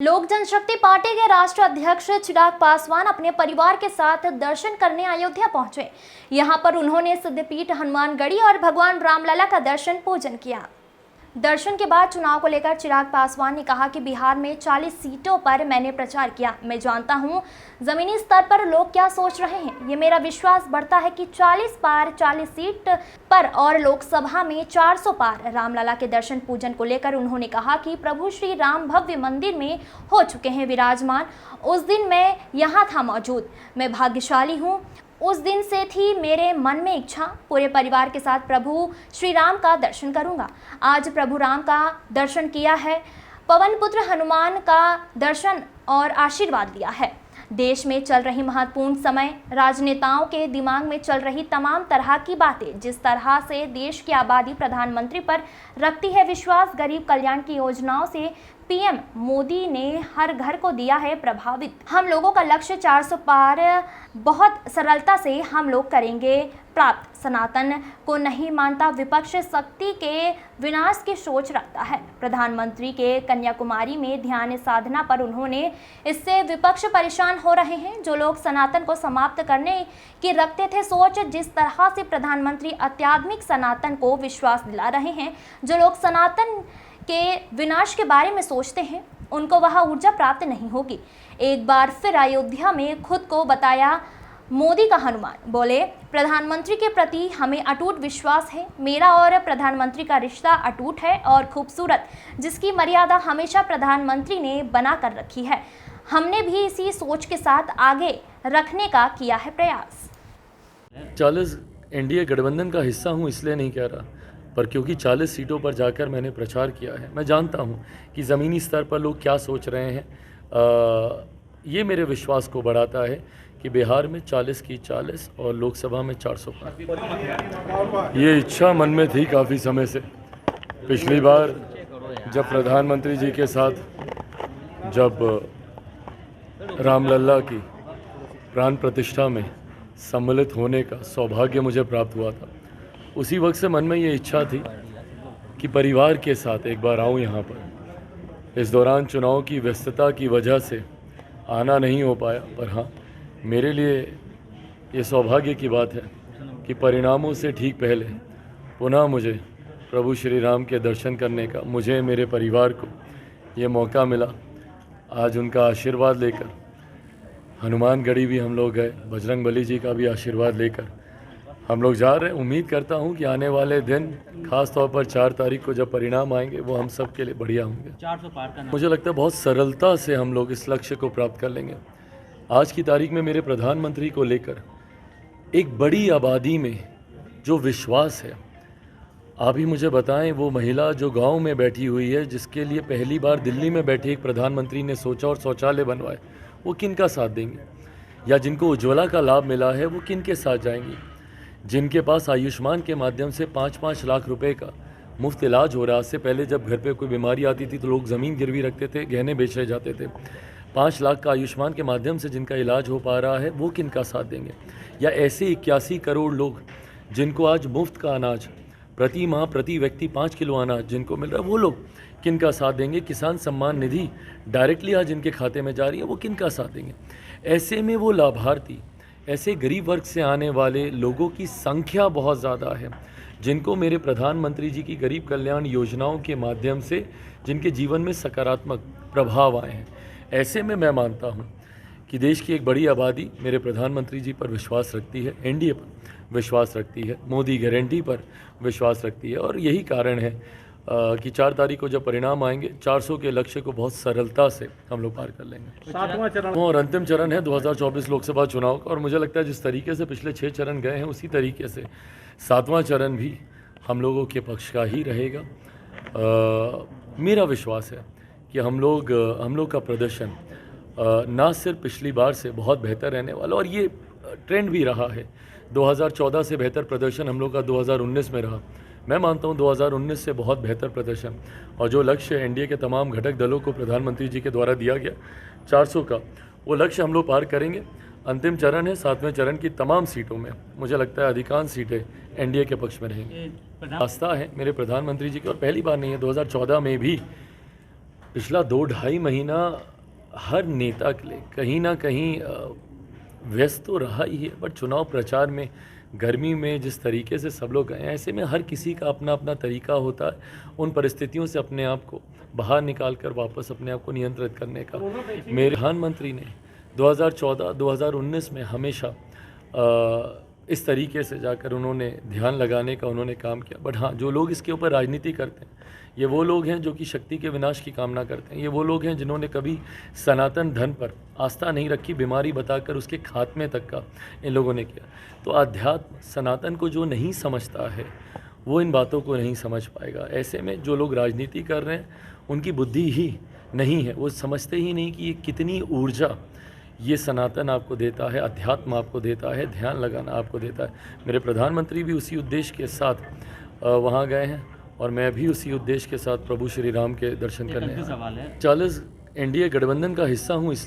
लोक जनशक्ति पार्टी के राष्ट्रीय अध्यक्ष चिराग पासवान अपने परिवार के साथ दर्शन करने अयोध्या पहुंचे। यहां पर उन्होंने सिद्धपीठ, हनुमानगढ़ी और भगवान रामलला का दर्शन पूजन किया। दर्शन के बाद चुनाव को लेकर चिराग पासवान ने कहा कि बिहार में 40 सीटों पर मैंने प्रचार किया। मैं जानता हूं जमीनी स्तर पर लोग क्या सोच रहे हैं। ये मेरा विश्वास बढ़ता है कि 40 पार 40 सीट पर और लोकसभा में 400 पार। रामलला के दर्शन पूजन को लेकर उन्होंने कहा कि प्रभु श्री राम भव्य मंदिर में हो चुके हैं विराजमान। उस दिन मैं यहाँ था मौजूद। मैं भाग्यशाली हूँ। उस दिन से थी मेरे मन में इच्छा, पूरे परिवार के साथ प्रभु श्री राम का दर्शन करूंगा। आज प्रभु राम का दर्शन किया है, पवन पुत्र हनुमान का दर्शन और आशीर्वाद लिया है। देश में चल रही महत्वपूर्ण समय, राजनेताओं के दिमाग में चल रही तमाम तरह की बातें, जिस तरह से देश की आबादी प्रधानमंत्री पर रखती है विश्वास, गरीब कल्याण की योजनाओं से पीएम मोदी ने हर घर को दिया है प्रभावित। हम लोगों का लक्ष्य 400 पार बहुत सरलता से हम लोग करेंगे प्राप्त। सनातन को नहीं मानता, विपक्ष शक्ति के विनाश की सोच रखता है। प्रधानमंत्री के कन्याकुमारी में ध्यान साधना पर उन्होंने इससे विपक्ष परेशान हो रहे हैं। जो लोग सनातन को समाप्त करने की रखते थे सोच, जिस तरह से प्रधानमंत्री अत्याधुनिक सनातन को विश्वास दिला रहे हैं, जो लोग सनातन के विनाश के बारे में सोचते हैं, उनको वह ऊर्जा प्राप्त नहीं होगी। एक बार फिर अयोध्या में खुद को बताया मोदी का हनुमान। बोले, प्रधानमंत्री के प्रति हमें अटूट विश्वास है। मेरा और प्रधानमंत्री का रिश्ता अटूट है और खूबसूरत, जिसकी मर्यादा हमेशा प्रधानमंत्री ने बना कर रखी है। हमने भी इसी सोच के साथ आगे रखने का किया है प्रयास। 40 एनडीए गठबंधन का हिस्सा हूँ इसलिए नहीं कह रहा, पर क्योंकि 40 सीटों पर जाकर मैंने प्रचार किया है। मैं जानता हूँ कि ज़मीनी स्तर पर लोग क्या सोच रहे हैं। ये मेरे विश्वास को बढ़ाता है कि बिहार में 40 की 40 और लोकसभा में 400 पार। ये इच्छा मन में थी काफ़ी समय से। पिछली बार जब प्रधानमंत्री जी के साथ जब रामलला की प्राण प्रतिष्ठा में सम्मिलित होने का सौभाग्य मुझे प्राप्त हुआ था, उसी वक्त से मन में ये इच्छा थी कि परिवार के साथ एक बार आऊँ यहाँ पर। इस दौरान चुनाव की व्यस्तता की वजह से आना नहीं हो पाया, पर हाँ, मेरे लिए ये सौभाग्य की बात है कि परिणामों से ठीक पहले पुनः मुझे प्रभु श्री राम के दर्शन करने का, मुझे मेरे परिवार को ये मौका मिला। आज उनका आशीर्वाद लेकर हनुमानगढ़ी भी हम लोग गए, बजरंगबली जी का भी आशीर्वाद लेकर हम लोग जा रहे हैं। उम्मीद करता हूं कि आने वाले दिन, खास तौर पर 4 तारीख को जब परिणाम आएंगे, वो हम सब के लिए बढ़िया होंगे। 400 पार करना, मुझे लगता है बहुत सरलता से हम लोग इस लक्ष्य को प्राप्त कर लेंगे। आज की तारीख में मेरे प्रधानमंत्री को लेकर एक बड़ी आबादी में जो विश्वास है, आप ही मुझे बताएं, वो महिला जो गाँव में बैठी हुई है, जिसके लिए पहली बार दिल्ली में बैठे एक प्रधानमंत्री ने सोचा और शौचालय बनवाए, वो किन का साथ देंगे? या जिनको उज्ज्वला का लाभ मिला है, वो किन के साथ जाएंगी? जिनके पास आयुष्मान के माध्यम से 5-5 लाख रुपए का मुफ्त इलाज हो रहा है। इससे पहले जब घर पे कोई बीमारी आती थी तो लोग ज़मीन गिरवी रखते थे, गहने बेचने जाते थे। 5 लाख का आयुष्मान के माध्यम से जिनका इलाज हो पा रहा है, वो किन का साथ देंगे? या ऐसे 81 करोड़ लोग जिनको आज मुफ्त का अनाज प्रति माह प्रति व्यक्ति 5 किलो अनाज जिनको मिल रहा है, वो लोग किन का साथ देंगे? किसान सम्मान निधि डायरेक्टली आज जिनके खाते में जा रही है, वो किन का साथ देंगे? ऐसे में वो लाभार्थी, ऐसे गरीब वर्ग से आने वाले लोगों की संख्या बहुत ज़्यादा है, जिनको मेरे प्रधानमंत्री जी की गरीब कल्याण योजनाओं के माध्यम से जिनके जीवन में सकारात्मक प्रभाव आए हैं। ऐसे में मैं मानता हूं कि देश की एक बड़ी आबादी मेरे प्रधानमंत्री जी पर विश्वास रखती है, एनडीए पर विश्वास रखती है, मोदी गारंटी पर विश्वास रखती है। और यही कारण है कि 4 तारीख को जब परिणाम आएंगे, 400 के लक्ष्य को बहुत सरलता से हम लोग पार कर लेंगे। 7वां चरण और अंतिम चरण है 2024 लोकसभा चुनाव का, और मुझे लगता है जिस तरीके से पिछले 6 चरण गए हैं, उसी तरीके से 7वां चरण भी हम लोगों के पक्ष का ही रहेगा। मेरा विश्वास है कि हम लोग का प्रदर्शन ना सिर्फ पिछली बार से बहुत बेहतर रहने वाला, और ये ट्रेंड भी रहा है। 2014 से बेहतर प्रदर्शन हम लोग का 2019 में रहा। मैं मानता हूं 2019 से बहुत बेहतर प्रदर्शन, और जो लक्ष्य एनडीए के तमाम घटक दलों को प्रधानमंत्री जी के द्वारा दिया गया 400 का, वो लक्ष्य हम लोग पार करेंगे। अंतिम चरण है 7वें चरण की तमाम सीटों में मुझे लगता है अधिकांश सीटें एनडीए के पक्ष में रहेंगी। आस्था है मेरे प्रधानमंत्री जी की, और पहली बार नहीं है, 2014 में भी पिछला 2-2.5 महीना हर नेता के लिए कहीं ना कहीं व्यस्त तो रहा ही है, बट चुनाव प्रचार में गर्मी में जिस तरीके से सब लोग गए हैं, ऐसे में हर किसी का अपना अपना तरीका होता है उन परिस्थितियों से अपने आप को बाहर निकाल कर वापस अपने आप को नियंत्रित करने का। मेरे प्रधानमंत्री ने 2014-2019 में हमेशा इस तरीके से जाकर उन्होंने ध्यान लगाने का उन्होंने काम किया। बट हाँ, जो लोग इसके ऊपर राजनीति करते हैं, ये वो लोग हैं जो कि शक्ति के विनाश की कामना करते हैं। ये वो लोग हैं जिन्होंने कभी सनातन धर्म पर आस्था नहीं रखी, बीमारी बताकर उसके खात्मे तक का इन लोगों ने किया। तो अध्यात्म सनातन को जो नहीं समझता है वो इन बातों को नहीं समझ पाएगा। ऐसे में जो लोग राजनीति कर रहे हैं उनकी बुद्धि ही नहीं है, वो समझते ही नहीं कि ये कितनी ऊर्जा ये सनातन आपको देता है, अध्यात्म आपको देता है, ध्यान लगाना आपको देता है। मेरे प्रधानमंत्री भी उसी उद्देश्य के साथ वहाँ गए हैं और मैं भी उसी उद्देश्य के साथ प्रभु श्री राम के दर्शन करने आया। 40 एनडीए गठबंधन का हिस्सा हूँ, इसलिए